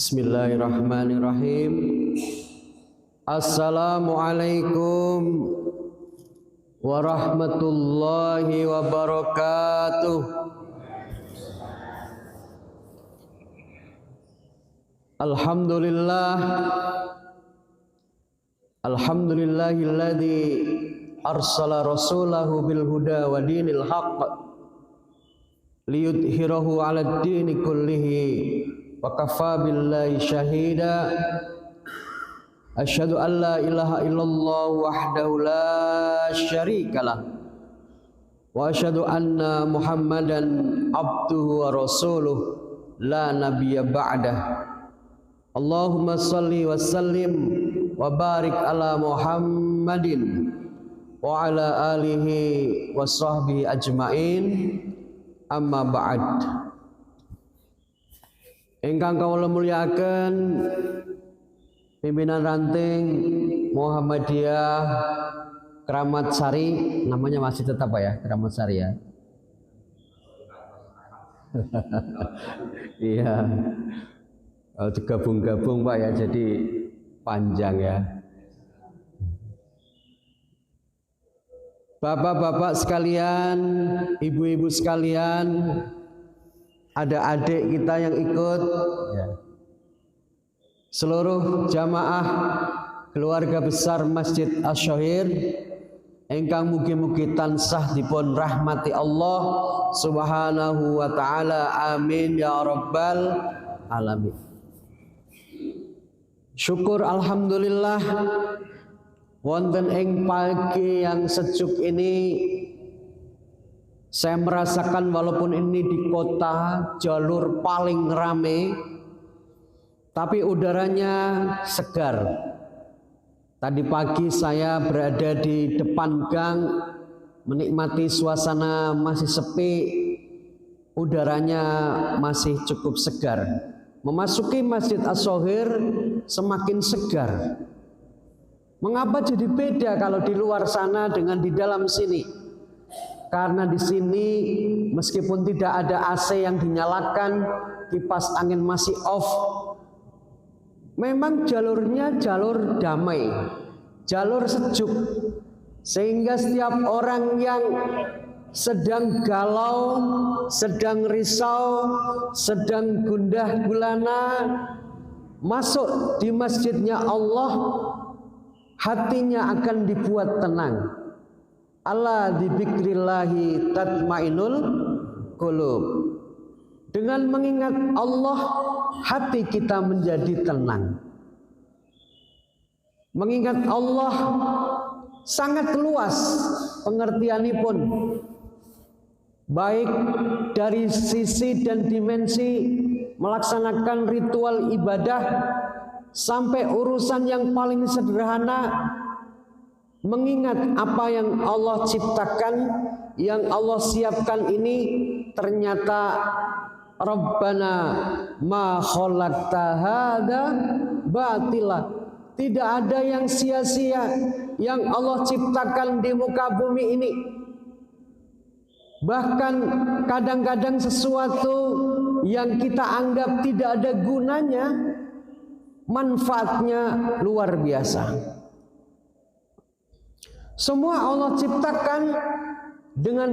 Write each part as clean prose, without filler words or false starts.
Bismillahirrahmanirrahim. Assalamualaikum warahmatullahi wabarakatuh. Alhamdulillah, alhamdulillahilladzi arsala rasulahu bil huda wa dinil haqq liyudhhirahu 'alad dini kullihi wa kafa billahi syahida. Asyhadu an la ilaha illallah wahdahu la syarikalah wa asyhadu anna Muhammadan abduhu wa rasuluh la nabiyya ba'dah. Allahumma salli wa sallim wa barik ala Muhammadin wa ala alihi wa sahbihi ajmain. Amma ba'd. Ingkang kawula mulyakaken pimpinan ranting Muhammadiyah Kramat Sari, namanya masih tetap Pak ya, Kramat Sari ya. Iya. Gabung-gabung Pak ya, jadi panjang ya. Bapak-bapak sekalian, ibu-ibu sekalian, ada adik kita yang ikut ya. Seluruh jamaah keluarga besar Masjid Asy-Syair ingkang mugi-mugi tansah dipun rahmati Allah Subhanahu wa taala, amin ya rabbal alamin. Syukur alhamdulillah wonten ing pagi yang sejuk ini saya merasakan walaupun ini di kota jalur paling rame, tapi udaranya segar. Tadi pagi saya berada di depan gang menikmati suasana masih sepi, udaranya masih cukup segar. Memasuki Masjid Asy-Syair semakin segar. Mengapa jadi beda kalau di luar sana dengan di dalam sini? Karena di sini meskipun tidak ada AC yang dinyalakan, kipas angin masih off. Memang jalurnya jalur damai, jalur sejuk, sehingga setiap orang yang sedang galau, sedang risau, sedang gundah gulana, masuk di masjidnya Allah, hatinya akan dibuat tenang. Ala dzikrillahi tatmainul qulub. Dengan mengingat Allah, hati kita menjadi tenang. Mengingat Allah sangat luas pengertianipun, baik dari sisi dan dimensi melaksanakan ritual ibadah sampai urusan yang paling sederhana, mengingat apa yang Allah ciptakan, yang Allah siapkan ini ternyata Rabbana ma khalaqta hadza batila. Tidak ada yang sia-sia yang Allah ciptakan di muka bumi ini. Bahkan kadang-kadang sesuatu yang kita anggap tidak ada gunanya, manfaatnya luar biasa. Semua Allah ciptakan dengan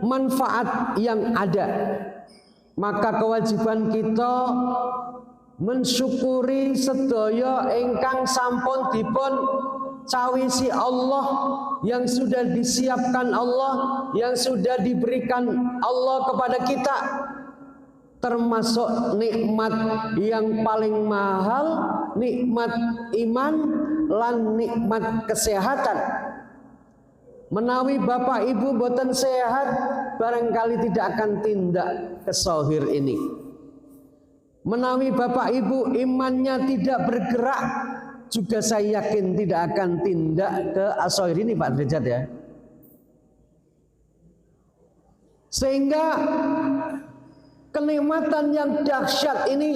manfaat yang ada. Maka kewajiban kita mensyukuri sedaya ingkang sampun dipun cawisi Allah, yang sudah disiapkan Allah, yang sudah diberikan Allah kepada kita, termasuk nikmat yang paling mahal, nikmat iman lan nikmat kesehatan. Menawi bapak ibu boten sehat, barangkali tidak akan tindak ke Asy-Syair ini. Menawi bapak ibu imannya tidak bergerak, juga saya yakin tidak akan tindak ke Asy-Syair ini Pak Derajat ya. Sehingga kenikmatan yang dahsyat ini,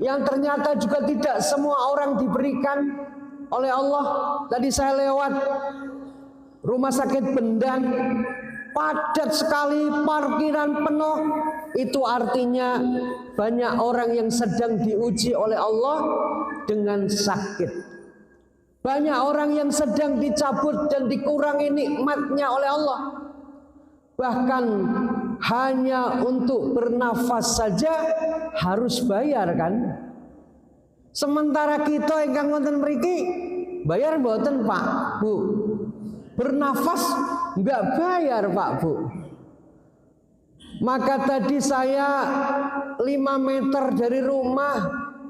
yang ternyata juga tidak semua orang diberikan oleh Allah. Tadi saya lewat Rumah Sakit Bendan, padat sekali, parkiran penuh. Itu artinya banyak orang yang sedang diuji oleh Allah dengan sakit. Banyak orang yang sedang dicabut dan dikurangi nikmatnya oleh Allah. Bahkan hanya untuk bernafas saja harus bayar kan. Sementara kita ingkang wonten mriki bayar mboten Pak, Bu. Bernafas enggak bayar Pak, Bu. Maka tadi saya 5 meter dari rumah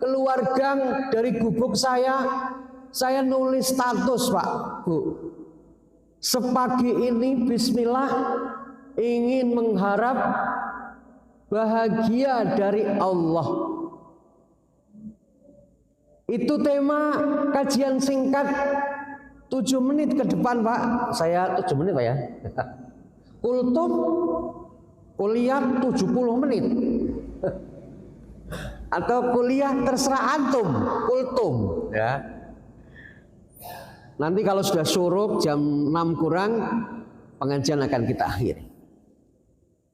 keluar gang dari gubuk saya nulis status Pak, Bu. Sepagi ini bismillah ingin mengharap bahagia dari Allah. Itu tema kajian singkat 7 menit ke depan Pak. Saya 7 menit Pak ya. Kultum kuliah 70 menit. Atau kuliah terserah antum, kultum ya. Nanti kalau sudah syuruk jam 6 kurang pengajian akan kita akhiri.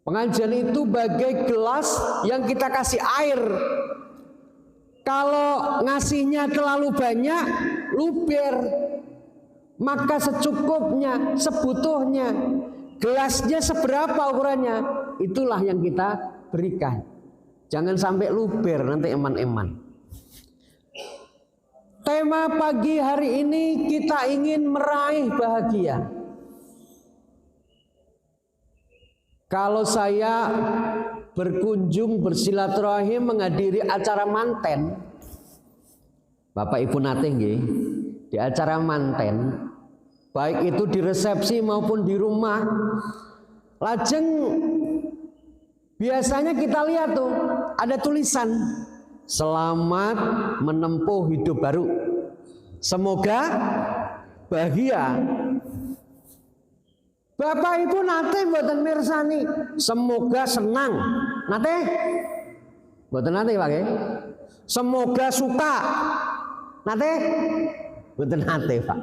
Pengajian itu bagai gelas yang kita kasih air. Kalau ngasihnya terlalu banyak, luber. Maka secukupnya, sebutuhnya. Gelasnya seberapa ukurannya, itulah yang kita berikan. Jangan sampai luber, nanti eman-eman. Tema pagi hari ini kita ingin meraih bahagia. Kalau saya berkunjung bersilaturahim menghadiri acara manten, Bapak Ibu nate nggih, di acara manten, baik itu di resepsi maupun di rumah, lajeng biasanya kita lihat tuh ada tulisan selamat menempuh hidup baru, semoga bahagia. Bapak Ibu nate mboten mirsani semoga senang, nate mboten nate Pak nggih. Semoga suka, nate mboten nate Pak.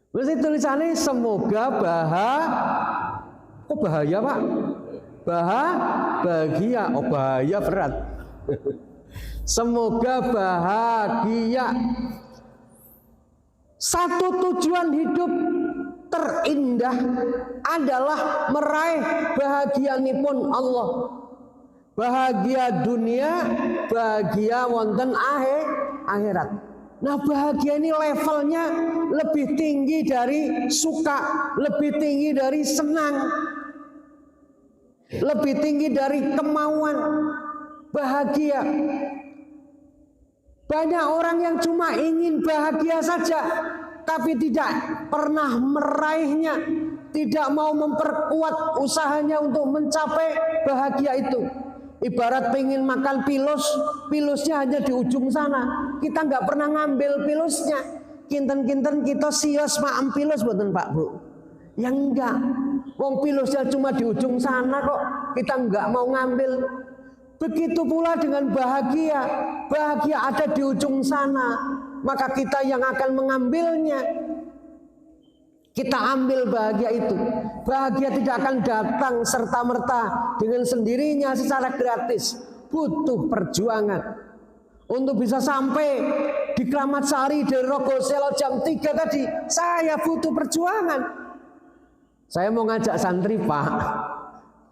Mesti tulisannya semoga kok bahaya Pak? Bahagia, oh bahaya berat. Semoga bahagia. Satu tujuan hidup terindah adalah meraih bahagianipun Allah. Bahagia dunia, bahagia wonten akhirat. Nah, bahagia ini levelnya lebih tinggi dari suka, lebih tinggi dari senang, lebih tinggi dari kemauan. Bahagia. Banyak orang yang cuma ingin bahagia saja, tapi tidak pernah meraihnya, tidak mau memperkuat usahanya untuk mencapai bahagia itu. Ibarat pengen makan pilus, pilusnya hanya di ujung sana. Kita nggak pernah ngambil pilusnya. Kinten-kinten kita sios maem pilus buatan Pak Bu. Ya enggak. Wong pilusnya cuma di ujung sana kok. Kita nggak mau ngambil. Begitu pula dengan bahagia. Bahagia ada di ujung sana. Maka kita yang akan mengambilnya. Kita ambil bahagia itu. Bahagia tidak akan datang serta-merta dengan sendirinya secara gratis. Butuh perjuangan. Untuk bisa sampai di Kramat Sari dari Rogoselo jam 3 tadi, saya butuh perjuangan. Saya mau ngajak santri Pak.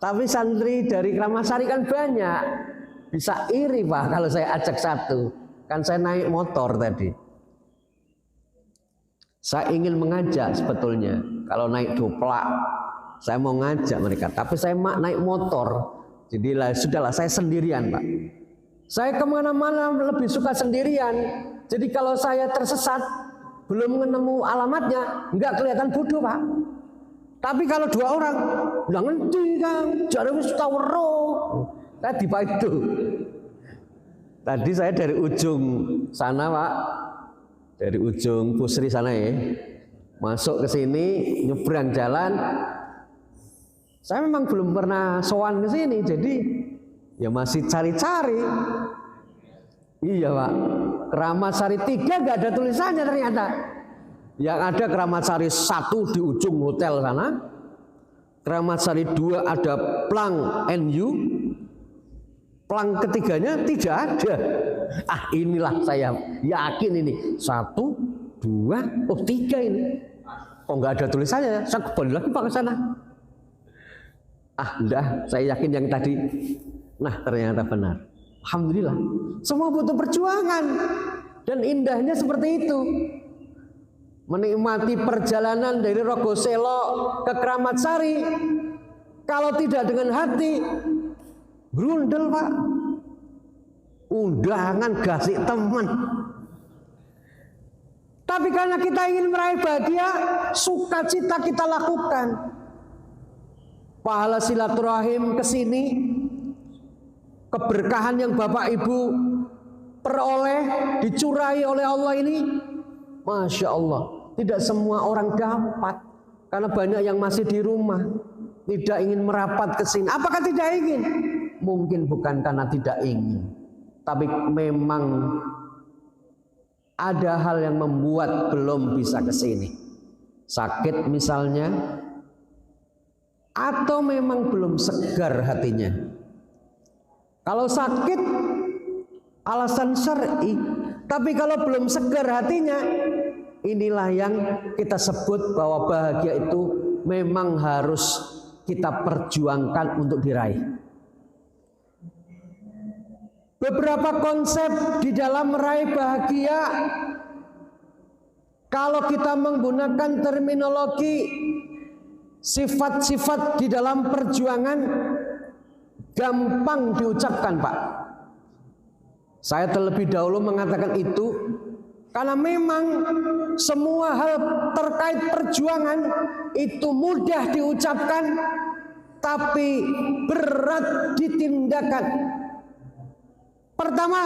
Tapi santri dari Kramat Sari kan banyak. Bisa iri Pak kalau saya ajak satu. Kan saya naik motor tadi. Saya ingin mengajak sebetulnya, kalau naik doplak, saya mau ngajak mereka. Tapi saya naik motor, jadi sudahlah saya sendirian Pak. Saya kemana-mana lebih suka sendirian. Jadi kalau saya tersesat, belum menemu alamatnya, nggak kelihatan bodoh Pak. Tapi kalau 2 orang, nggak ngerti Kang, jare wis tau weruh. Tadi Pak itu. Tadi saya dari ujung sana Pak. Dari ujung Pusri sana ya, masuk ke sini, nyebrang jalan. Saya memang belum pernah sowan ke sini, jadi ya masih cari-cari. Iya Pak, Kramat Sari 3 nggak ada tulisannya ternyata. Yang ada Kramat Sari 1 di ujung hotel sana, Keramat Sari 2 ada plang NU, plang ketiganya tidak ada. Inilah saya yakin ini 1, 2, 3 ini. Kok nggak ada tulisannya? Saya kembali lagi Pak ke sana. Enggak, saya yakin yang tadi. Nah, ternyata benar. Alhamdulillah. Semua butuh perjuangan. Dan indahnya seperti itu. Menikmati perjalanan dari Rogoselo ke Keramat Sari. Kalau tidak dengan hati, grundel Pak. Undangan gasik teman. Tapi karena kita ingin meraih bahagia, sukacita kita lakukan. Pahala silaturahim ke sini, keberkahan yang Bapak Ibu peroleh, dicurahi oleh Allah ini, Masya Allah, tidak semua orang dapat. Karena banyak yang masih di rumah, tidak ingin merapat ke sini. Apakah tidak ingin? Mungkin bukan karena tidak ingin, tapi memang ada hal yang membuat belum bisa ke sini. Sakit misalnya, atau memang belum segar hatinya. Kalau sakit alasan syar'i, tapi kalau belum segar hatinya, inilah yang kita sebut bahwa bahagia itu memang harus kita perjuangkan untuk diraih. Beberapa konsep di dalam meraih bahagia, kalau kita menggunakan terminologi sifat-sifat di dalam perjuangan, gampang diucapkan Pak. Saya terlebih dahulu mengatakan itu karena memang semua hal terkait perjuangan itu mudah diucapkan, tapi berat ditindakan. Pertama,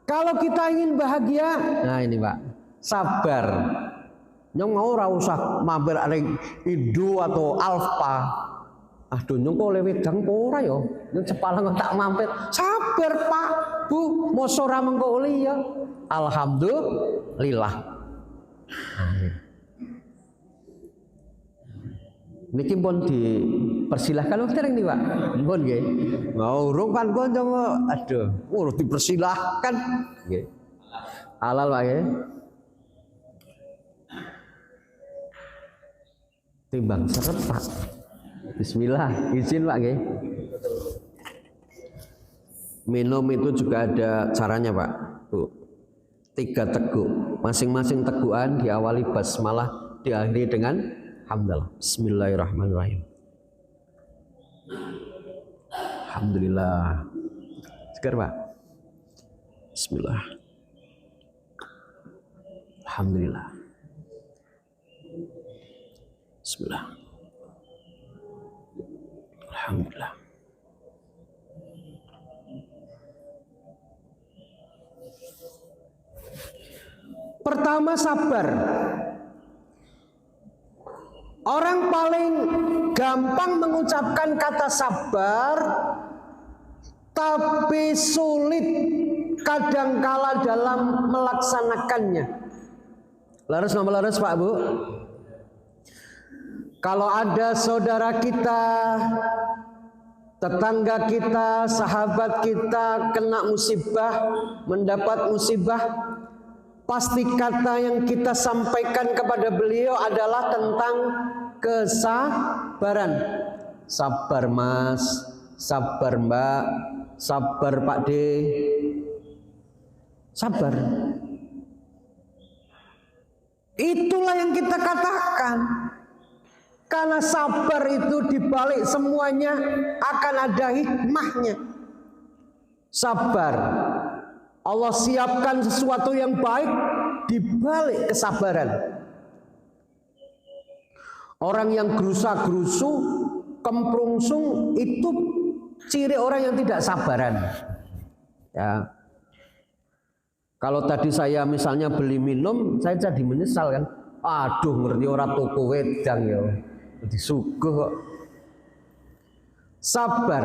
kalau kita ingin bahagia, nah ini Pak, sabar. Yang mau usah mampir ring Indo atau Alfa. Aduh nyong kok lewat gang ora ya. Nyong cepalang tak mampir. Sabar Pak, Bu, mosok ora mengko ya. Alhamdulillah. Niki pun dipersilahkan sering nih Pak. Pun nggih. Ngurung kan kon aduh, dipersilahkan nggih. Halal Pak nggih. Timbang seret Pak. Bismillah, izin Pak nggih. Minum itu juga ada caranya Pak. Tuh. 3 teguk. Masing-masing tegukan diawali basmalah, diakhiri dengan hamdalah. Bismillahirrahmanirrahim. Alhamdulillah. Segar Pak. Bismillah. Alhamdulillah. Bismillah. Alhamdulillah. Pertama sabar. Orang paling gampang mengucapkan kata sabar, tapi sulit kadangkala dalam melaksanakannya. Laras nama laras Pak Bu. Kalau ada saudara kita, tetangga kita, sahabat kita kena musibah, mendapat musibah, pasti kata yang kita sampaikan kepada beliau adalah tentang kesabaran. Sabar Mas, sabar Mbak, sabar Pak D. Sabar. Itulah yang kita katakan. Karena sabar itu dibalik semuanya akan ada hikmahnya. Sabar. Allah siapkan sesuatu yang baik dibalik kesabaran. Orang yang gerusa-gerusu, kemprungsung itu ciri orang yang tidak sabaran. Ya. Kalau tadi saya misalnya beli minum, saya jadi menyesal kan. Aduh, ngerti orang toko wedang ya. Disuguh kok. Sabar.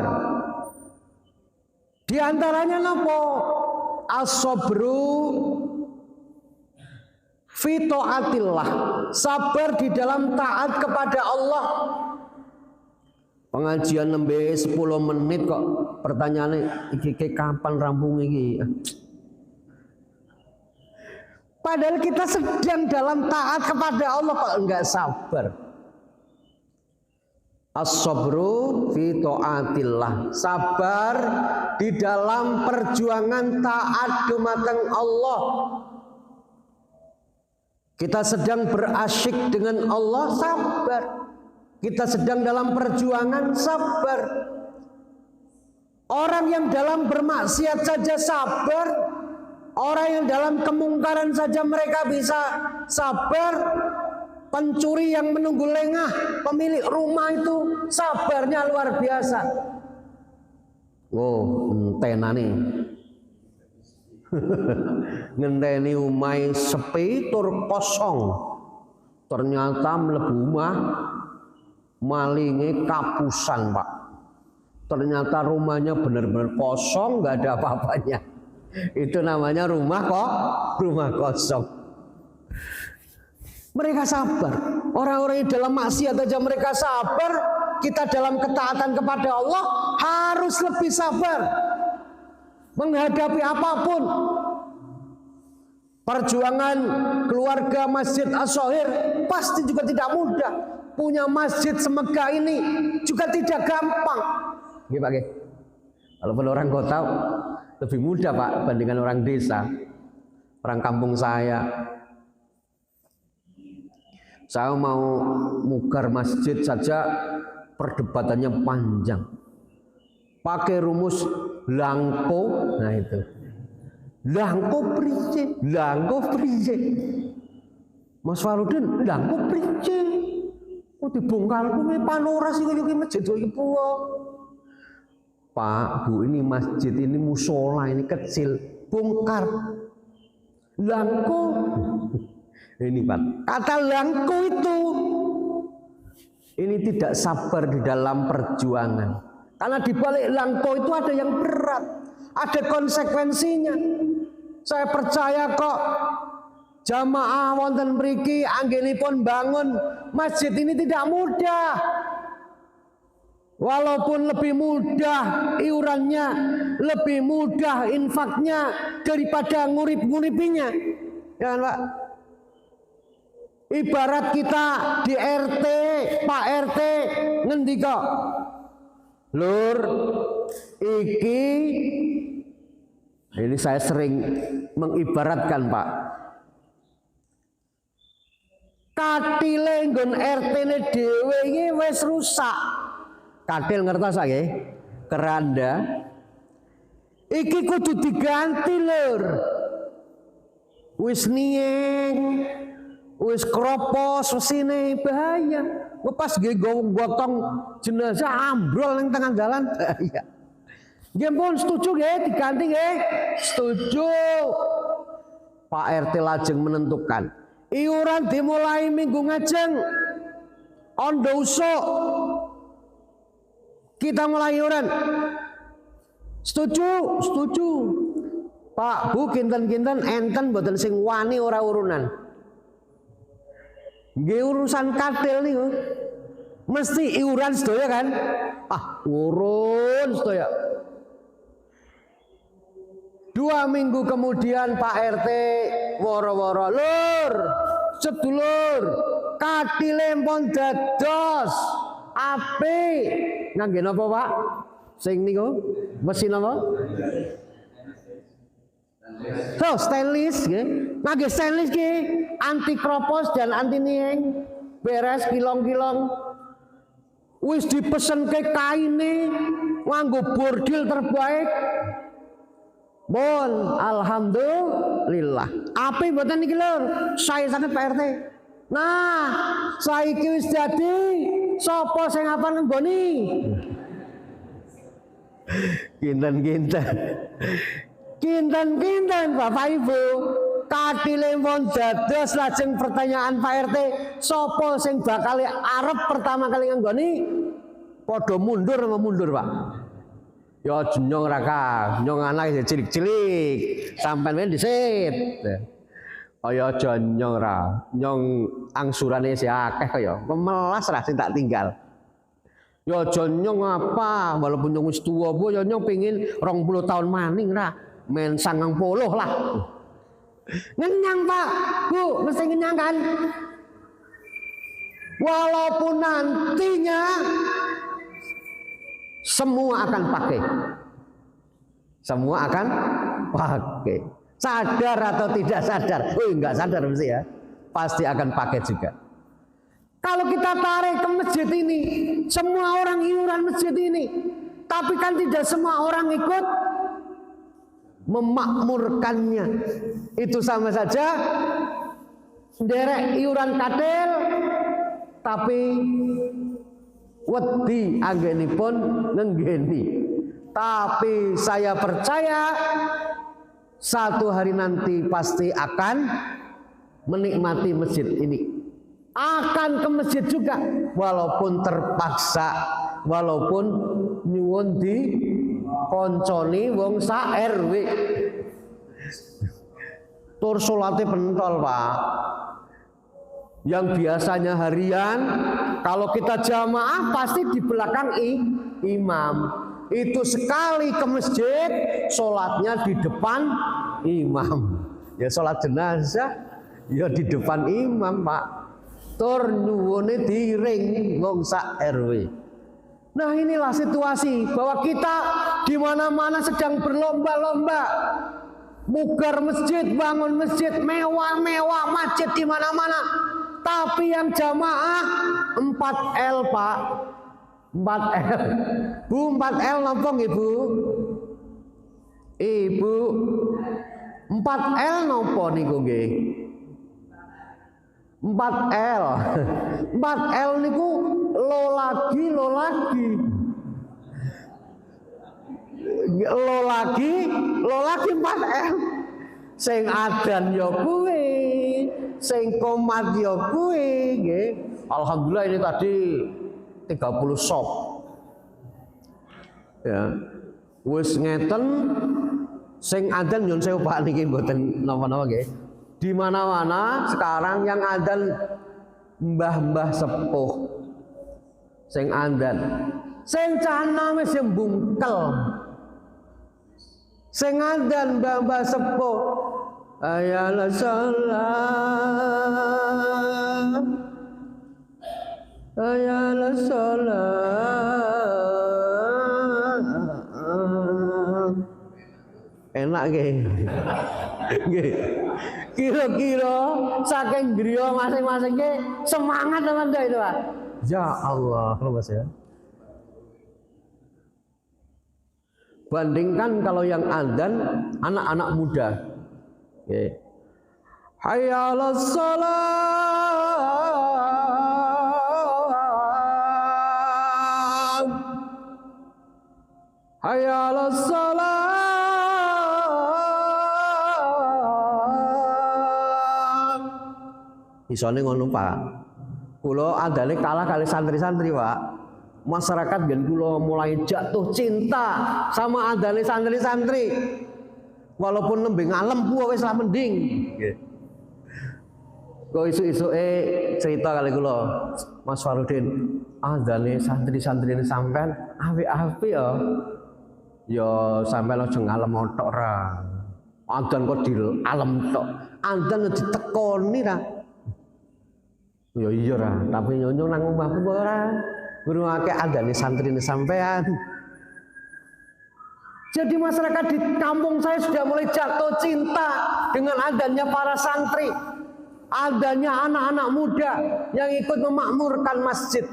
Di antaranya napa? As-sabru fi taatillah. Sabar di dalam taat kepada Allah. Pengajian nembe 10 menit kok pertanyaannya iki kapan rampung iki. Padahal kita sedang dalam taat kepada Allah kok enggak sabar. As-sabru fi taatillah. Sabar di dalam perjuangan taat dumateng Allah. Kita sedang berasyik dengan Allah, sabar. Kita sedang dalam perjuangan, sabar. Orang yang dalam bermaksiat saja sabar. Orang yang dalam kemungkaran saja mereka bisa sabar. Pencuri yang menunggu lengah, pemilik rumah itu sabarnya luar biasa. Oh, entenane. Ngenteni umai sepi tur kosong. Ternyata mlebu omah malinge kapusan, Pak. Ternyata rumahnya benar-benar kosong, nggak ada apa-apanya. Itu namanya rumah kosong. Mereka sabar. Orang-orang yang dalam maksiat aja mereka sabar. Kita dalam ketaatan kepada Allah harus lebih sabar menghadapi apapun. Perjuangan keluarga Masjid As-Sohir pasti juga tidak mudah. Punya masjid semegah ini juga tidak gampang. Gini Pak, walaupun orang kota lebih mudah Pak bandingkan orang desa. Orang kampung saya mau mugar masjid saja perdebatannya panjang. Pakai rumus langko, nah itu. Langko price. Mas Farudin, langko price. Oh dibongkar kuwi panoras iki masjid iki puwo. Pak, Bu, ini masjid ini musola ini kecil, bongkar. Langko. Ini Pak, kata langko itu ini tidak sabar di dalam perjuangan. Karena di balik langko itu ada yang berat, ada konsekuensinya. Saya percaya kok jamaah wonten mriki anggenipun bangun masjid ini tidak mudah. Walaupun lebih mudah iurannya, lebih mudah infaknya daripada ngurip-nguripinya. Ya kan Pak? Ibarat kita di RT, Pak RT ngendika, Lur, iki ini saya sering mengibaratkan Pak. Katile nggon RT-ne dhewe iki wis rusak. Katil ngertos nggih? Keranda. Iki kudu diganti, Lur. Wis nieng, wis kropos mesine bahaya. Pas nggih gotong jenazah ambrol ning tengah jalan bahaya. Nggih pun setuju nggih diganti nggih? Setuju. Pak RT lajeng menentukan iuran dimulai minggu ngajeng ondo usuk kita mulai iuran. Setuju, setuju. Pak Bu kinten-kinten enten mboten sing wani ora urunan. Nggih urusan katil niku mesti iuran sedaya kan? Ah, urun sedaya. 2 minggu kemudian Pak RT woro-woro, Lur, sedulur, katile pun dados apik. Ngangge napa, Pak? Sing niku mesin apa? So, stainless nggih. Ngangge stainless nggih, anti kropos dan anti nieng. Beres kilong-kilong. Wis dipesenke kaine nganggo bordil terbaik. Bon, alhamdulillah. Apik mboten niki Lur? Saya sanget Pak RT. Nah, saiki wis dadi sapa sing apan nggoni? Kinten-kinten. Kinten-kinten Bapak Ibu. Katile pun dados lajeng pertanyaan Pak RT, sapa sing bakal arep pertama kali nggoni? Padha mundur apa mundur, Pak? Ya jenyong raka, jenyong anak cilik-cilik, sampai men disit. Kaya aja nyong ra, nyong angsurane si akeh kaya, memelas ra sing tak tinggal. Ya jonyong apa, walaupun nyong wis tuwa Bu, ya nyong pengin 20 tahun maning ra, men 90 lah. Ngenyang Pak, Bu, mesti ngenyang kan? Walaupun nantinya semua akan pakai. Semua akan pakai. Sadar atau tidak sadar? Enggak sadar mesti ya. Pasti akan pakai juga. Kalau kita tarik ke masjid ini, semua orang iuran masjid ini, tapi kan tidak semua orang ikut memakmurkannya. Itu sama saja derek iuran katil, tapi wedi anggenipun nenggeni. Tapi saya percaya satu hari nanti pasti akan menikmati masjid ini. Akan ke masjid juga, walaupun terpaksa, walaupun nyuwun di konconi wong sak RW. Tur salate pentol Pak. Yang biasanya harian, kalau kita jamaah pasti di belakang imam. Itu sekali ke masjid, sholatnya di depan imam. Ya sholat jenazah, ya di depan imam Pak. Tur nyuwune diring wong sak RW. Nah inilah situasi bahwa kita di mana-mana sedang berlomba-lomba. Mugar masjid, bangun masjid, mewah-mewah masjid di mana-mana. Tapi yang jamaah 4L Pak. 4L. Bu 4L nompong Ibu? Ibu 4L nopo niku nggih? 4L. 4L niku lo lagi. Lo lagi 4L. Sing adan ya kuwi, sing komat ya kuwi nggih. Alhamdulillah ini tadi 30 shop. Ya. Wis ngeten sing adan nyun sewu Pak niki mboten napa-napa nggih. Di mana-mana sekarang yang adzan mbah-mbah sepuh. Sing adzan. Sing caname sing bungkel. Sing adzan mbah-mbah sepuh. Ayalah salat. Ayalah salat. Enak nggih. Nggih. Kira-kira saking griya masing-masing semangat teman-teman itu Pak. Ya Allah, Mas ya. Bandingkan kalau yang adzan anak-anak muda. Oke. Hayya 'alas shalah. Hayya 'alas shalah. Isone ngono Pak. Kula andale kalah kali santri-santri Pak. Masyarakat gen kula mulai jatuh cinta sama andale santri-santri. Walaupun nembe ngalem puwa wis lah mending. Nggih. Kok isu-isuke cerita kali kula Mas Farudin, andale santri-santri ini sampean apik-apik ya. Ya sampean aja ngalem tok ra. Andan kok di alam tok. Andan ditekoni ra. Ya iya ra, tapi nyonyo nang omahku ora. Ngrungake andane santri ini sampean. Jadi masyarakat di kampung saya sudah mulai jatuh cinta dengan adanya para santri, adanya anak-anak muda yang ikut memakmurkan masjid.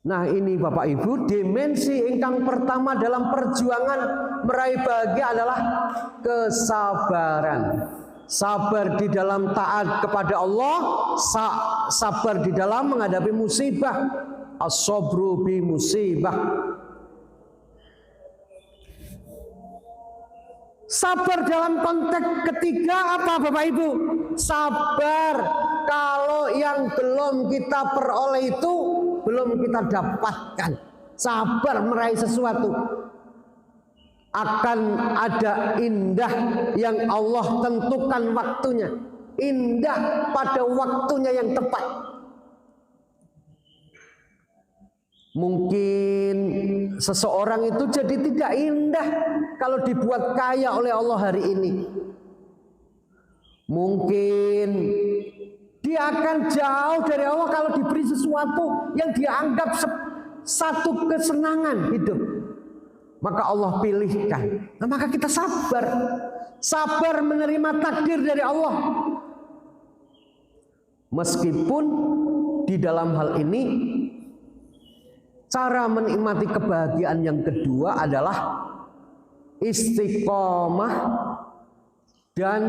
Nah ini Bapak Ibu, dimensi ingkang pertama dalam perjuangan meraih bahagia adalah kesabaran. Sabar di dalam taat kepada Allah, sabar di dalam menghadapi musibah. As-sabru bi musibah. Sabar dalam konteks ketiga apa Bapak Ibu? Sabar kalau yang belum kita peroleh itu belum kita dapatkan. Sabar meraih sesuatu. Akan ada indah yang Allah tentukan waktunya. Indah pada waktunya yang tepat. Mungkin seseorang itu jadi tidak indah kalau dibuat kaya oleh Allah hari ini. Mungkin dia akan jauh dari Allah kalau diberi sesuatu yang dia anggap satu kesenangan hidup. Maka Allah pilihkan. Nah, maka kita sabar. Sabar menerima takdir dari Allah. Meskipun di dalam hal ini cara menikmati kebahagiaan yang kedua adalah istiqomah dan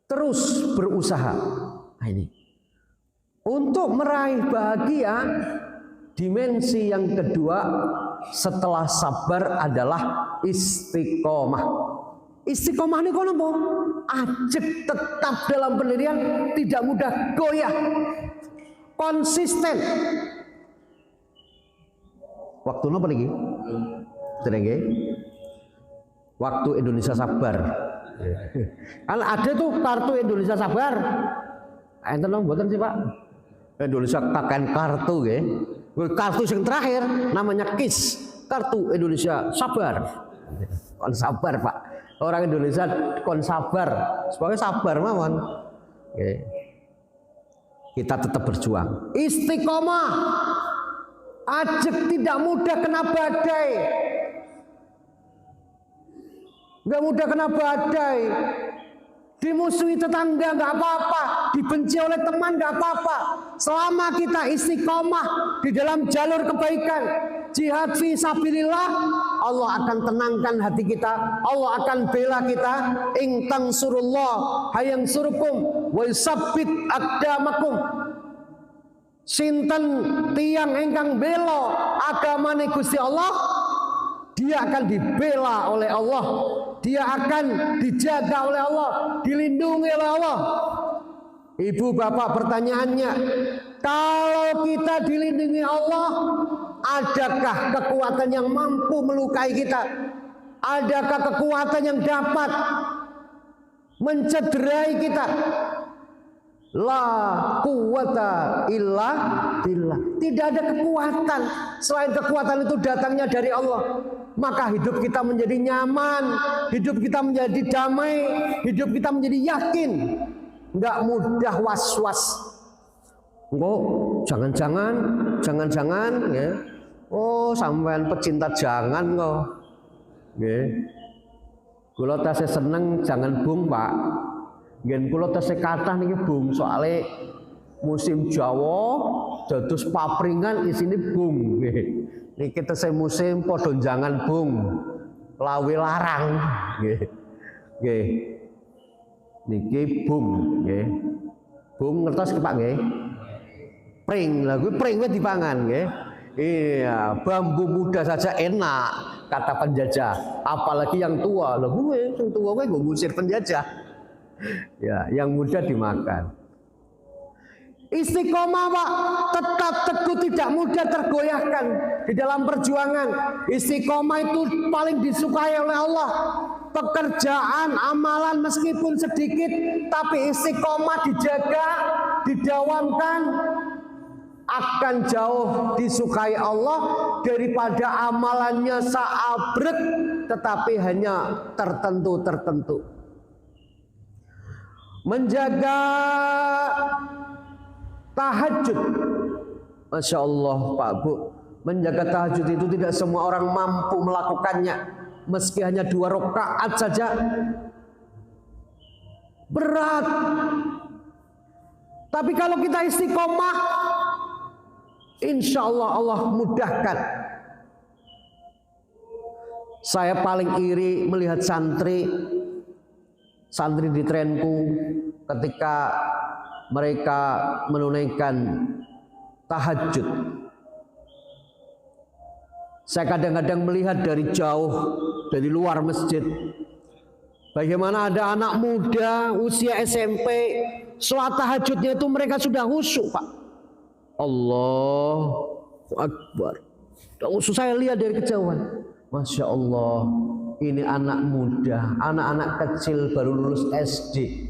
terus berusaha. Nah, ini untuk meraih bahagia, dimensi yang kedua setelah sabar adalah istiqomah. Istiqomah ini kono apa? Ajek tetap dalam pendirian, tidak mudah goyah, konsisten. Waktu apa lagi? Terengge. Waktu Indonesia Sabar. Kan ada tuh kartu Indonesia Sabar. Enten nang mboten sih, Pak? Indonesia kakek kartu nggih. Kartu yang terakhir namanya KIS, Kartu Indonesia Sabar. Kon sabar, Pak. Orang Indonesia kon sabar. Sebagai sabar mawon. Nggih. Kita tetap berjuang. Istiqomah. Ajek tidak mudah kena badai. Nggak mudah kena badai. Dimusuhi tetangga nggak apa-apa, dibenci oleh teman nggak apa-apa. Selama kita istiqomah di dalam jalur kebaikan, jihad fi sabilillah, Allah akan tenangkan hati kita. Allah akan bela kita. In tansurullah hayang surukum wa yusabbit aqdamakum. Sinten tiang engkang bela agamane Gusti Allah, dia akan dibela oleh Allah. Dia akan dijaga oleh Allah, dilindungi oleh Allah. Ibu bapak, pertanyaannya, kalau kita dilindungi Allah, adakah kekuatan yang mampu melukai kita? Adakah kekuatan yang dapat mencederai kita? La quwata illa billah. Tidak ada kekuatan selain kekuatan itu datangnya dari Allah. Maka hidup kita menjadi nyaman, hidup kita menjadi damai, hidup kita menjadi yakin, nggak mudah was-was. Enggak, jangan-jangan, ya. Oh, sampean pecinta jangan kok. Nggih. Kula tasih seneng jangan bung, Pak. Ngen kula tasih kathah niki bung, soalnya musim Jawa dados papringan isine bung nggih. Niki tesih musim padha jangan bung. Lawe larang nggih. Nggih. Niki bung nggih. Bung ngertos Pak nggih? Pring, lha kuwi pring wis dipangan nggih. Iya, bambu muda saja enak kata penjajah, apalagi yang tua. Lho kuwi sing tua kuwi nggo ngusir penjajah. Ya, yang muda dimakan. Istiqomah, Pak, tetap teguh, tidak mudah tergoyahkan di dalam perjuangan. Istiqomah itu paling disukai oleh Allah. Pekerjaan, amalan meskipun sedikit, tapi istiqomah dijaga, didawamkan, akan jauh disukai Allah daripada amalannya seabrek tetapi hanya tertentu. Menjaga tahajud, Masya Allah Pak Bu, menjaga tahajud itu tidak semua orang mampu melakukannya. Meski hanya 2 rakaat saja berat. Tapi kalau kita istiqomah, insya Allah Allah mudahkan. Saya paling iri melihat santri di trenku ketika mereka menunaikan tahajud. Saya kadang-kadang melihat dari jauh, dari luar masjid, bagaimana ada anak muda usia SMP, sholat tahajudnya itu mereka sudah khusyuk, Pak. Allahu Akbar. Saya lihat dari kejauhan, Masya Allah, ini anak muda, anak-anak kecil baru lulus SD.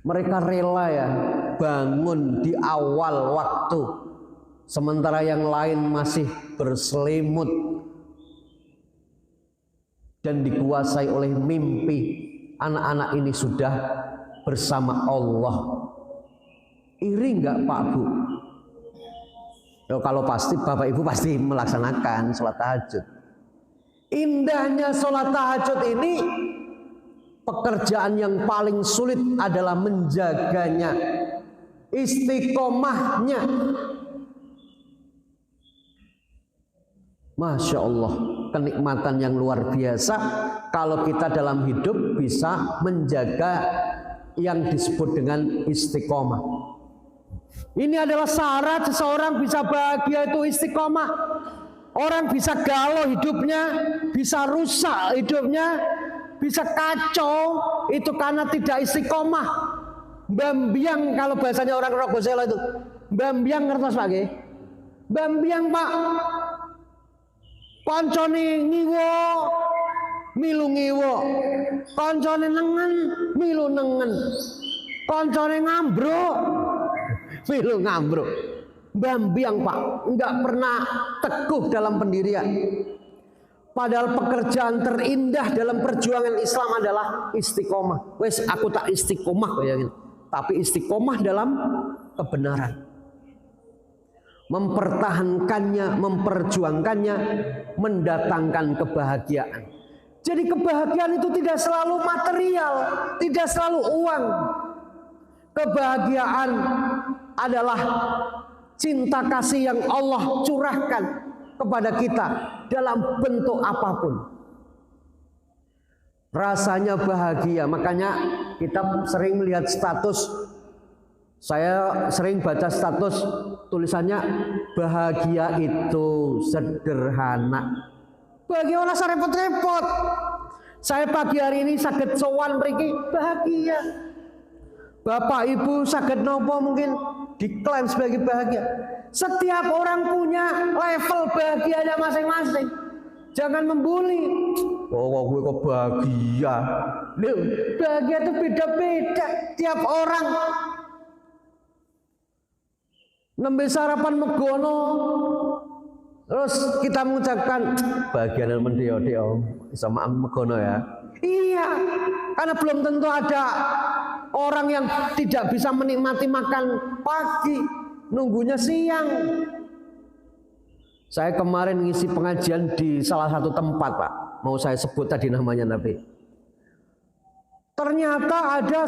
Mereka rela ya bangun di awal waktu, sementara yang lain masih berselimut dan dikuasai oleh mimpi. Anak-anak ini sudah bersama Allah. Iri enggak Pak Bu? Kalau pasti Bapak Ibu pasti melaksanakan sholat tahajud. Indahnya sholat tahajud ini, pekerjaan yang paling sulit adalah menjaganya, istiqomahnya. Masya Allah, kenikmatan yang luar biasa kalau kita dalam hidup bisa menjaga yang disebut dengan istiqomah. Ini adalah syarat seseorang bisa bahagia, itu istiqomah. Orang bisa galau hidupnya, bisa rusak hidupnya, bisa kacau, itu karena tidak istiqomah. Bambiang, kalau bahasanya orang Rogoselo itu bambiang, ngertos Pak nggih? Bambiang Pak, koncone ngiwo milu ngiwo, koncone nengen milu nengen, koncone ngambruk milu ngambruk. Bambiang Pak, enggak pernah teguh dalam pendirian. Padahal pekerjaan terindah dalam perjuangan Islam adalah istiqomah. Wes aku tak istiqomah bayangin, tapi istiqomah dalam kebenaran. Mempertahankannya, memperjuangkannya, mendatangkan kebahagiaan. Jadi kebahagiaan itu tidak selalu material, tidak selalu uang. Kebahagiaan adalah cinta kasih yang Allah curahkan kepada kita dalam bentuk apapun. Rasanya bahagia, makanya kita sering melihat status. Saya sering baca status tulisannya bahagia itu sederhana. Bahagia orang repot-repot. Saya pagi hari ini sakit sowan mriki bahagia. Bapak Ibu sakit nopo mungkin diklaim sebagai bahagia. Setiap orang punya level bahagianya masing-masing. Jangan membuli. Oh, gue kok bahagia. Loh, bahagia itu beda-beda tiap orang. Nembe sarapan megono, terus kita mengucapkan bahagia dan mendio-dio sama megono ya. Iya, karena belum tentu ada orang yang tidak bisa menikmati makan pagi, nunggunya siang. Saya kemarin ngisi pengajian di salah satu tempat Pak, mau saya sebut tadi namanya tapi ternyata ada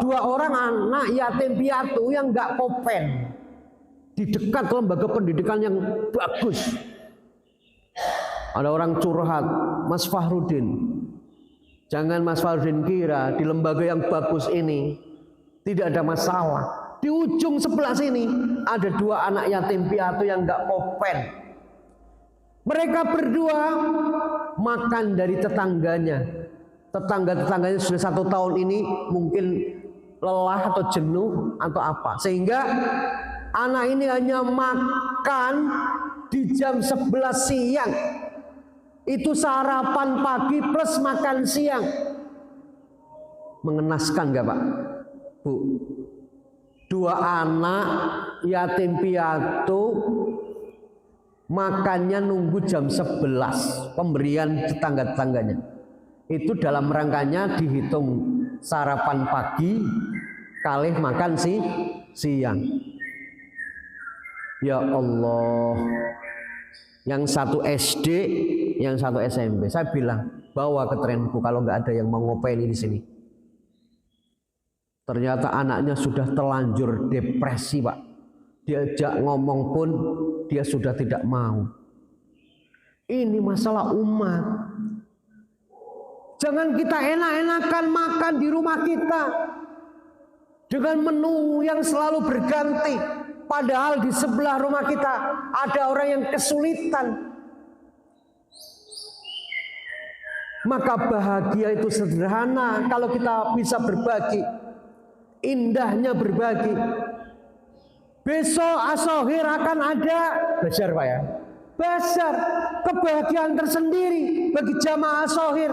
dua orang anak yatim piatu yang nggak kopen di dekat lembaga pendidikan yang bagus. Ada orang curhat, Mas Fahrudin, jangan Mas Fahrudin kira di lembaga yang bagus ini tidak ada masalah. Di ujung sebelah sini ada dua anak yatim piatu yang nggak kopen. Mereka berdua makan dari tetangganya. Tetangga-tetangganya sudah 1 tahun ini mungkin lelah atau jenuh atau apa, sehingga anak ini hanya makan di jam 11 siang. Itu sarapan pagi plus makan siang. Mengenaskan gak Pak? Bu, 2 anak yatim piatu makannya nunggu jam 11 pemberian tetangga-tetangganya. Itu dalam rangkanya dihitung sarapan pagi kali makan siang. Ya Allah, yang satu SD, yang satu SMP. Saya bilang bawa ke trenku kalau nggak ada yang mau ngopain di sini. Ternyata anaknya sudah terlanjur depresi Pak. Diajak ngomong pun dia sudah tidak mau. Ini masalah umat. Jangan kita enak-enakan makan di rumah kita dengan menu yang selalu berganti. Padahal di sebelah rumah kita ada orang yang kesulitan. Maka bahagia itu sederhana kalau kita bisa berbagi. Indahnya berbagi. Besok asohir akan ada basar Pak ya. Basar, kebahagiaan tersendiri bagi jamaah asohir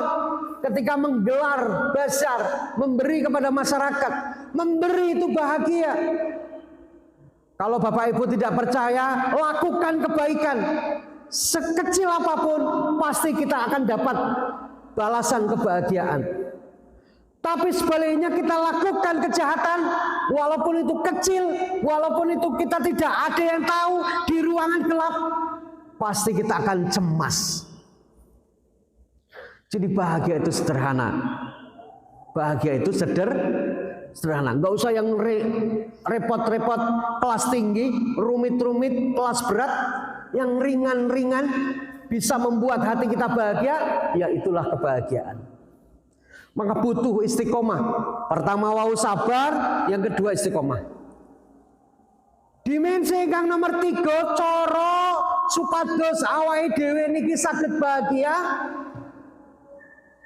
ketika menggelar basar, memberi kepada masyarakat. Memberi itu bahagia. Kalau Bapak Ibu tidak percaya, lakukan kebaikan. Sekecil apapun, pasti kita akan dapat balasan kebahagiaan. Tapi sebaliknya kita lakukan kejahatan, walaupun itu kecil, walaupun itu kita tidak ada yang tahu, di ruangan gelap, pasti kita akan cemas. Jadi bahagia itu sederhana. Bahagia itu sederhana. Nggak usah yang repot-repot, kelas tinggi, rumit-rumit, kelas berat. Yang ringan-ringan bisa membuat hati kita bahagia, ya itulah kebahagiaan. Maka butuh istiqomah. Pertama wau sabar, yang kedua istiqomah. Dimensi yang nomor 3, coro supados awake dhewe niki saged bahagia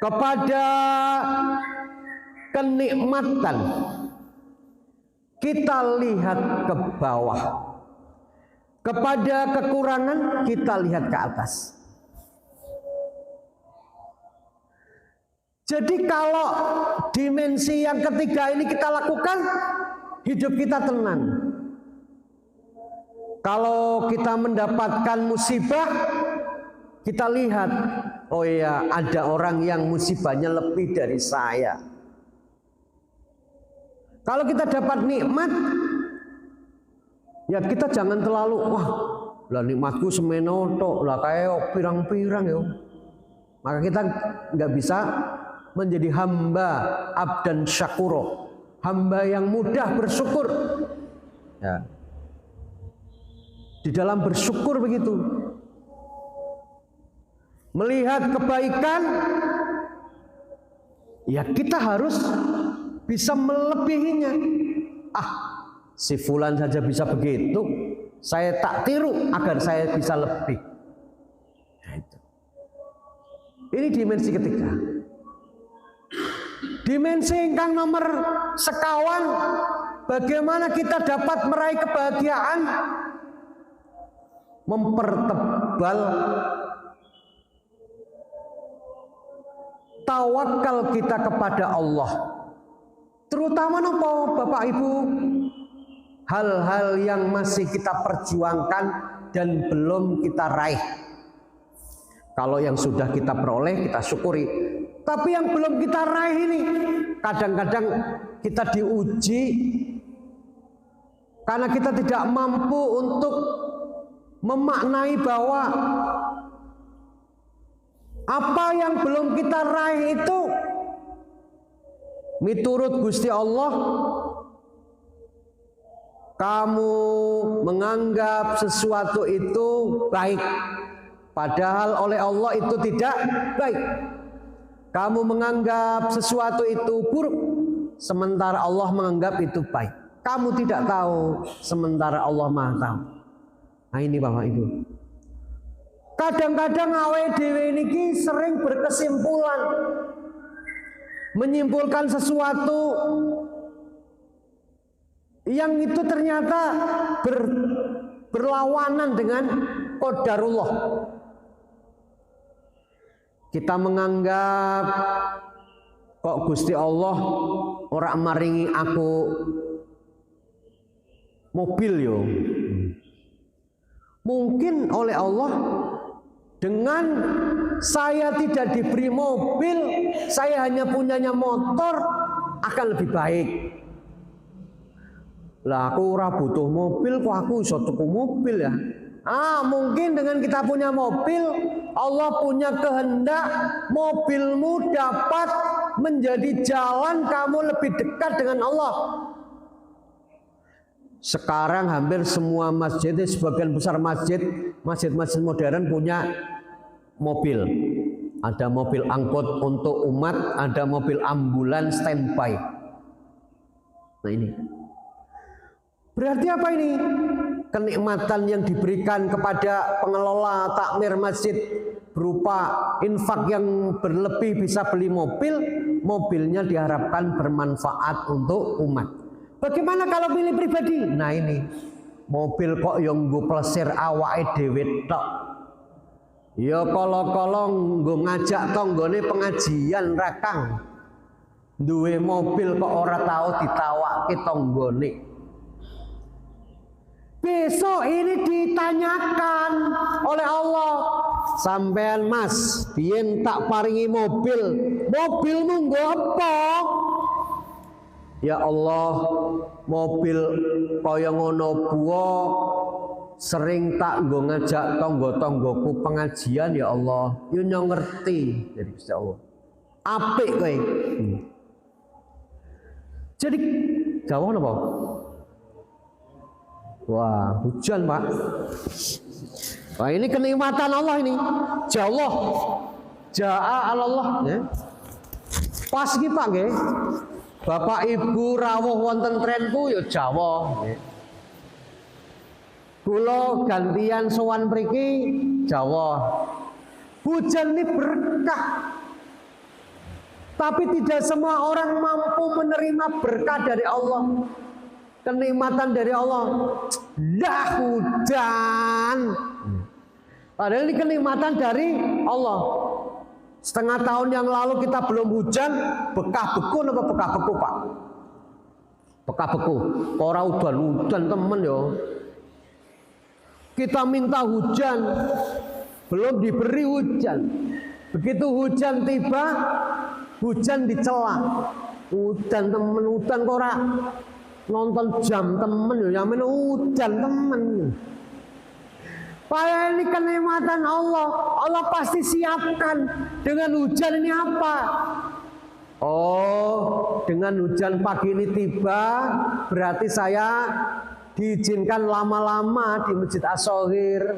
kepada kenikmatan. Kita lihat ke bawah. Kepada kekurangan kita lihat ke atas. Jadi kalau dimensi yang ketiga ini kita lakukan, hidup kita tenang. Kalau kita mendapatkan musibah, kita lihat, oh iya, ada orang yang musibahnya lebih dari saya. Kalau kita dapat nikmat, ya kita jangan terlalu, wah, lah nikmatku semeno tok, lah kayak pirang-pirang ya. Maka kita nggak bisa menjadi hamba abdan syakuro, hamba yang mudah bersyukur. Ya. Di dalam bersyukur begitu, melihat kebaikan, ya kita harus bisa melebihinya. Si fulan saja bisa begitu, saya tak tiru agar saya bisa lebih. Nah, itu. Ini dimensi ketiga. Dimensi ingkang nomor sekawan, bagaimana kita dapat meraih kebahagiaan, mempertebal tawakal kita kepada Allah. Terutama nopo Bapak Ibu, hal-hal yang masih kita perjuangkan dan belum kita raih. Kalau yang sudah kita peroleh, kita syukuri. Tapi yang belum kita raih ini, kadang-kadang kita diuji karena kita tidak mampu untuk memaknai bahwa apa yang belum kita raih itu miturut Gusti Allah, kamu menganggap sesuatu itu baik, padahal oleh Allah itu tidak baik. Kamu menganggap sesuatu itu buruk, sementara Allah menganggap itu baik. Kamu tidak tahu, sementara Allah Maha tahu. Nah ini Bapak Ibu. Kadang-kadang awake dhewe niki sering berkesimpulan, menyimpulkan sesuatu yang itu ternyata berlawanan dengan qadarullah. Kita menganggap kok Gusti Allah ora maringi aku mobil yo. Mungkin oleh Allah dengan saya tidak diberi mobil, saya hanya punyanya motor, akan lebih baik. Lah aku ora butuh mobil, kok aku iso tuku mobil ya? Mungkin dengan kita punya mobil, Allah punya kehendak mobilmu dapat menjadi jalan kamu lebih dekat dengan Allah. Sekarang hampir semua masjid, sebagian besar masjid modern punya mobil. Ada mobil angkut untuk umat, ada mobil ambulan standby. Nah ini. Berarti apa ini? Kenikmatan yang diberikan kepada pengelola takmir masjid berupa infak yang berlebih bisa beli mobil, mobilnya diharapkan bermanfaat untuk umat. Bagaimana kalau pilih pribadi? Nah ini, mobil kok yang nggo plesir awake dhewe tok. Ya kala-kala nggo ngajak tanggane pengajian ra Kang. Duwe mobil kok ora tahu ditawake tanggane. Besok ini ditanyakan oleh Allah, sampean Mas, biyen tak paringi mobil, mobilmu nggo apa? Ya Allah, mobil kaya ngono buo sering tak nggo ngajak tangga-tanggaku pengajian ya Allah. Yo nyong ngerti dari Gusti Allah. Apik kowe. Jadi jawab apa? Wah, hujan Pak. Wah, ini kenikmatan Allah ini. Jauh. Ja'a Allah. Ya. Pas iki Pak nggih. Bapak Ibu rawuh wonten trenku ya Jawa. Kula gantian sowan mriki Jawa. Hujan ini berkah. Tapi tidak semua orang mampu menerima berkah dari Allah. Kenikmatan dari Allah. Dah hujan. Padahal ini kenikmatan dari Allah. Setengah tahun yang lalu kita belum hujan, bekah beku apa bekah beku Pak? Bekah beku. Ora udan temen yo. Kita minta hujan, belum diberi hujan. Begitu hujan tiba, hujan dicela. Udan temen, udan kok ora nonton jam temen yo, yang udan temen. Padahal ini kenikmatan Allah. Allah pasti siapkan. Dengan hujan ini apa? Oh, dengan hujan pagi ini tiba, berarti saya diizinkan lama-lama di Masjid As-Shoghir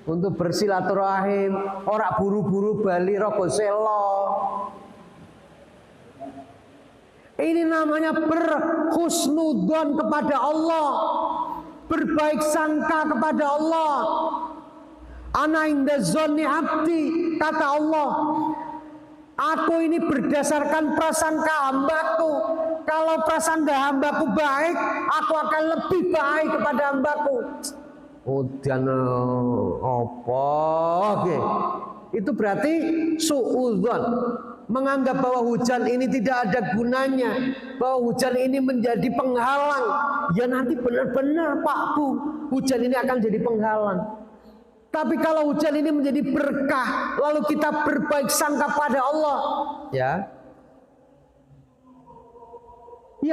untuk bersilaturahim. Ora buru-buru bali Rogoselo. Ini namanya berhusnudzon kepada Allah, berbaik sangka kepada Allah. Ana inda zonni abdi, kata Allah, aku ini berdasarkan prasangka hambaku. Kalau prasangka hambaku baik, aku akan lebih baik kepada hambaku. Udan apa? Itu berarti suudzon, menganggap bahwa hujan ini tidak ada gunanya, bahwa hujan ini menjadi penghalang. Ya nanti benar-benar Pak Bu, hujan ini akan jadi penghalang. Tapi kalau hujan ini menjadi berkah, lalu kita berbaik sangka pada Allah, ya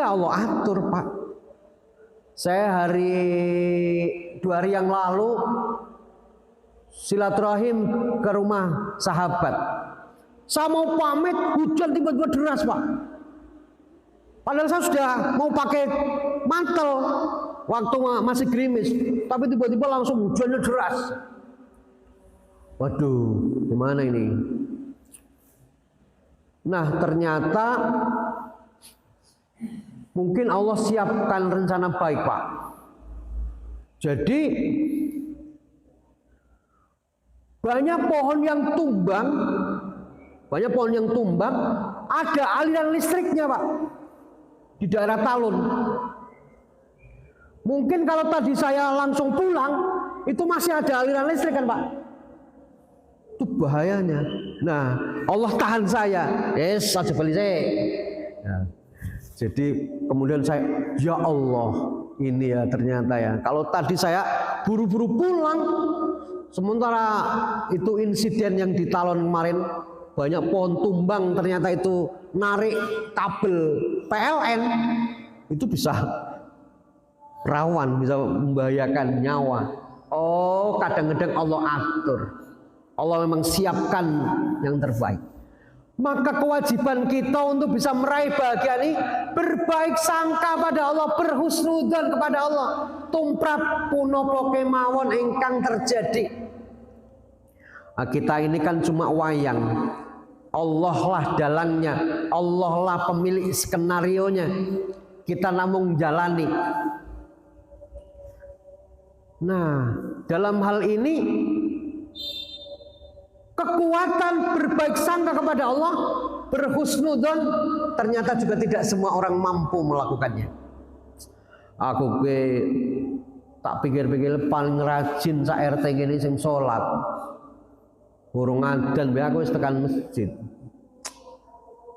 Allah atur Pak. Saya 2 hari yang lalu silaturahim ke rumah sahabat. Saya mau pamit, hujan tiba-tiba deras Pak. Padahal saya sudah mau pakai mantel waktu masih gerimis, tapi tiba-tiba langsung hujannya deras. Waduh, gimana ini? Nah, ternyata mungkin Allah siapkan rencana baik Pak. Jadi banyak pohon yang tumbang, ada aliran listriknya Pak di daerah Talun. Mungkin kalau tadi saya langsung pulang, itu masih ada aliran listrik kan Pak? Itu bahayanya. Nah, Allah tahan saya. Yes, aja beli saya. Ya. Jadi kemudian saya, ya Allah, ini ya ternyata ya. Kalau tadi saya buru-buru pulang, sementara itu insiden yang di Talon kemarin, banyak pohon tumbang, ternyata itu narik kabel PLN, itu bisa rawan, bisa membahayakan nyawa. Oh, kadang-kadang Allah atur. Allah memang siapkan yang terbaik. Maka kewajiban kita untuk bisa meraih bahagia ini, berbaik sangka pada Allah, berhusnudzon kepada Allah. Tumrap punapa kemawon ingkang terjadi. Nah, kita ini kan cuma wayang. Allah lah dalangnya, Allah lah pemilik skenarionya. Kita namun jalani. Nah, dalam hal ini kekuatan berbaik sangka kepada Allah, berhusnudzon, ternyata juga tidak semua orang mampu melakukannya. Aku tak pikir-pikir paling rajin sak RT ini sing sholat. Burung adzan aku wis tekan masjid.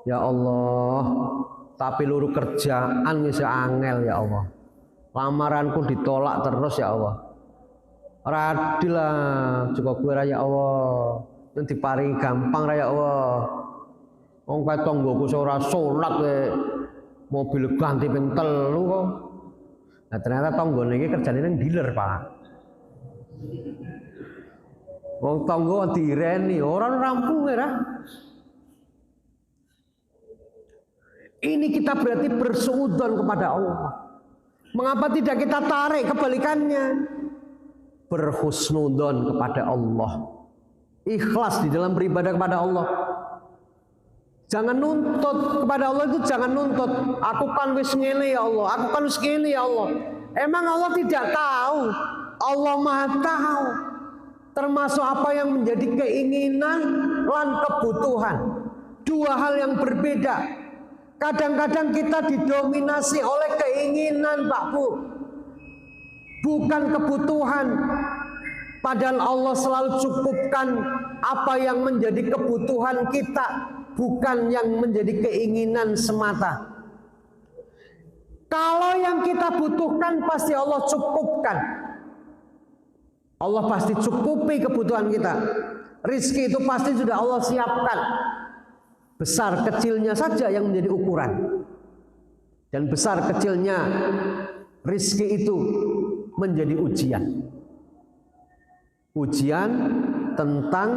Ya Allah, tapi luru kerjaan wis angel ya Allah. Lamaranku ditolak terus ya Allah. Ora adil lah juga gue ya Allah. Yang diparingi gampang ya Allah. Wong kae tanggoku ora salat mobil ganti ping 3 kok. Nah ternyata tanggane iki kerjane nang dealer, Pak. Wong tangga direni, ora rampung ya. Ini kita berarti bersuudzon kepada Allah. Mengapa tidak kita tarik kebalikannya? Berhusnudzon kepada Allah. Ikhlas di dalam beribadah kepada Allah. Jangan nuntut kepada Allah itu, jangan nuntut. Aku kan wis ngene ya Allah, aku kan wis ngene ya Allah. Emang Allah tidak tahu? Allah Maha tahu. Termasuk apa yang menjadi keinginan dan kebutuhan. Dua hal yang berbeda. Kadang-kadang kita didominasi oleh keinginan, Pak Bu. Bukan kebutuhan. Padahal Allah selalu cukupkan apa yang menjadi kebutuhan kita, bukan yang menjadi keinginan semata. Kalau yang kita butuhkan pasti Allah cukupkan. Allah pasti cukupi kebutuhan kita. Rizki itu pasti sudah Allah siapkan. Besar kecilnya saja yang menjadi ukuran. Dan besar kecilnya rizki itu menjadi ujian. Ujian tentang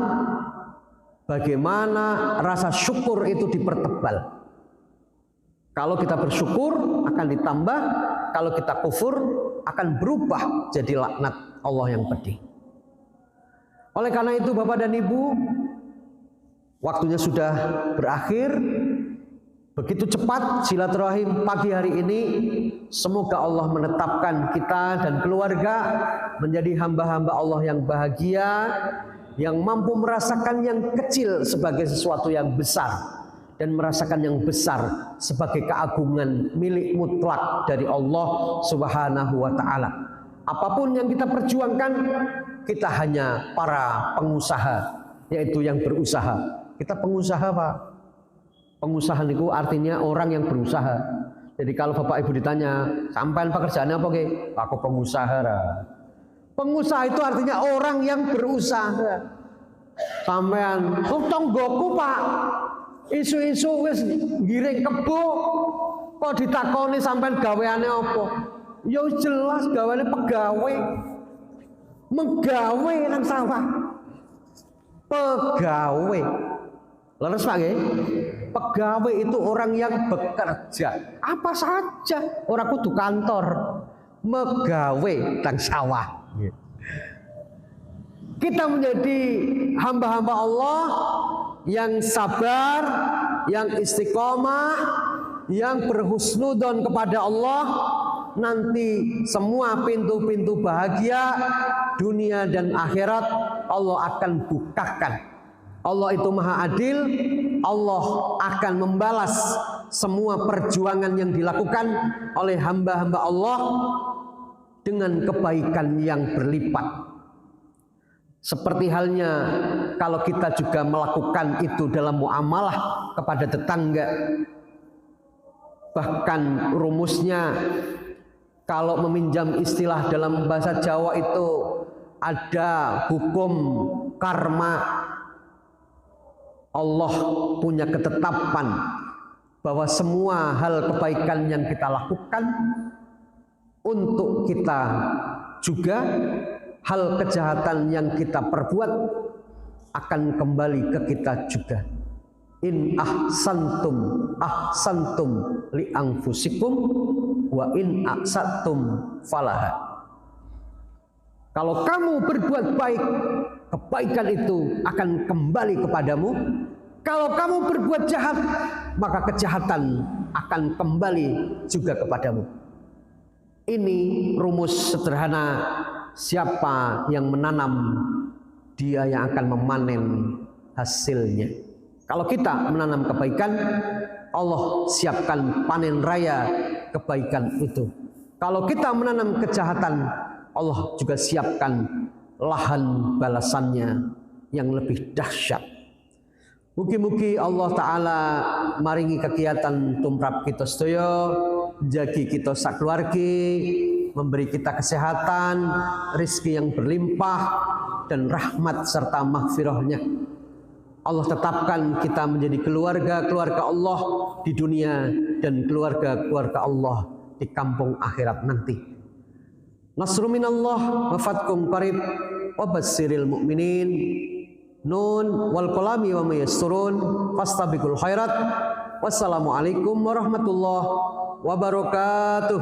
bagaimana rasa syukur itu dipertebal. Kalau kita bersyukur akan ditambah, kalau kita kufur akan berubah jadi laknat Allah yang pedih. Oleh karena itu Bapak dan Ibu, waktunya sudah berakhir. Begitu cepat silaturahim pagi hari ini. Semoga Allah menetapkan kita dan keluarga menjadi hamba-hamba Allah yang bahagia, yang mampu merasakan yang kecil sebagai sesuatu yang besar, dan merasakan yang besar sebagai keagungan milik mutlak dari Allah Subhanahu wa ta'ala. Apapun yang kita perjuangkan, kita hanya para pengusaha, yaitu yang berusaha. Kita pengusaha, Pak. Pengusaha itu artinya orang yang berusaha. Jadi kalau Bapak Ibu ditanya, sampean pekerjaannya apa ke? Aku pengusaha. Pengusaha itu artinya orang yang berusaha. Sampean, tonggoku Pak, isu-isu wis giring kebo, kok ditakoni sampean gaweane apa? Ya jelas gaweane pegawai, menggawe nang sawah, pegawai. Leres Pak nggih? Pegawai itu orang yang bekerja apa saja, orang kudu kantor, megawe nang sawah. Kita menjadi hamba-hamba Allah yang sabar, yang istiqomah, yang berhusnudzon kepada Allah. Nanti semua pintu-pintu bahagia dunia dan akhirat Allah akan bukakan. Allah itu maha adil. Allah akan membalas semua perjuangan yang dilakukan oleh hamba-hamba Allah dengan kebaikan yang berlipat. Seperti halnya kalau kita juga melakukan itu dalam muamalah kepada tetangga. Bahkan rumusnya, kalau meminjam istilah dalam bahasa Jawa itu ada hukum karma. Allah punya ketetapan bahwa semua hal kebaikan yang kita lakukan untuk kita juga, hal kejahatan yang kita perbuat akan kembali ke kita juga. In ahsantum li anfusikum wa in ahsatum falaha. Kalau kamu berbuat baik, kebaikan itu akan kembali kepadamu. Kalau kamu berbuat jahat, maka kejahatan akan kembali juga kepadamu. Ini rumus sederhana. Siapa yang menanam, dia yang akan memanen hasilnya. Kalau kita menanam kebaikan, Allah siapkan panen raya kebaikan itu. Kalau kita menanam kejahatan, Allah juga siapkan lahan balasannya yang lebih dahsyat. Mugi-mugi Allah Ta'ala maringi kegiatan tumrap kita sedaya, jagi kita sakeluargi, memberi kita kesehatan, rizki yang berlimpah, dan rahmat serta maghfirahnya. Allah tetapkan kita menjadi keluarga-keluarga Allah di dunia dan keluarga-keluarga Allah di kampung akhirat nanti. Nasru minallah wa fatkum qarib wa basyiril mu'minin. Nun wal qalami wa may yasturun fastabiqul khairat. Wassalamualaikum warahmatullahi wabarakatuh.